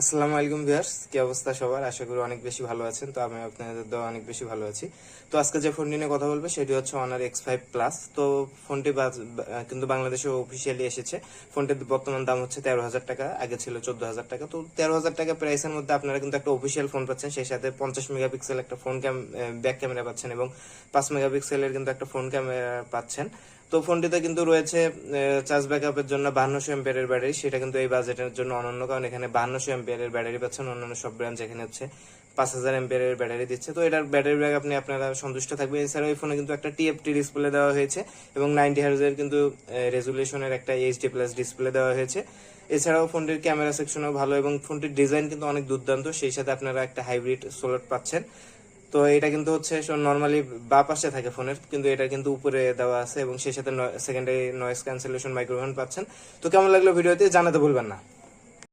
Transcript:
আসসালামু আলাইকুম ভিউয়ার্স, কি অবস্থা সবার? আশা করি অনেক বেশি ভালো আছেন। তো আমি আপনাদের দোয়া অনেক বেশি ভালো আছি। তো আজকে যে ফোনটি নিয়ে কথা বলবো সেটি হচ্ছে Honor X5 Plus। তো ফোনটি কিন্তু বাংলাদেশে অফিসিয়ালি এসেছে। ফোনটির বর্তমান দাম হচ্ছে 13,000 টাকা, আগে ছিল 14,000 টাকা। তো 13,000 টাকা প্রাইসের মধ্যে আপনারা কিন্তু একটা অফিসিয়াল ফোন পাচ্ছেন, সেই সাথে 50 মেগাপিক্সেল একটা ব্যাক ক্যামেরা পাচ্ছেন এবং 5 মেগাপিক্সেলের কিন্তু একটা ফ্রন্ট ক্যামেরা পাচ্ছেন। তো ফোনটিতে কিন্তু রয়েছে চার্জ ব্যাকআপের জন্য 5200 এমপিয়ারের ব্যাটারি। সেটা কিন্তু এই বাজেটের জন্য অনন্য, কারণ এখানে 5200 এমপিয়ারের ব্যাটারি পাচ্ছেন। অন্যান্য সব ব্র্যান্ড এখানে হচ্ছে 5000 এমপিয়ারের ব্যাটারি দিচ্ছে। তো এটার ব্যাটারি ব্যাকআপ নিয়ে আপনারা সন্তুষ্ট থাকবে। এছাড়াও এই ফোনে কিন্তু একটা টিএফটি ডিসপ্লে দেওয়া হয়েছে এবং 90 হার্জের কিন্তু রেজুলেশনের একটা এইচডি প্লাস ডিসপ্লে দেওয়া হয়েছে। এছাড়াও ফোনটির ক্যামেরা সেকশনও ভালো এবং ফোনটির ডিজাইন কিন্তু অনেক দুর্দান্ত। সেই সাথে আপনারা একটা হাইব্রিড সোলার পাচ্ছেন। তো এটা কিন্তু হচ্ছে নর্মালি বা পাশে থাকে ফোনের, কিন্তু এটা কিন্তু উপরে দেওয়া আছে এবং সেই সাথে সেকেন্ডারি নয়েজ ক্যান্সেলেশন মাইক্রোফোন পাচ্ছেন। তো কেমন লাগলো ভিডিওতে জানাতে ভুলবেন না।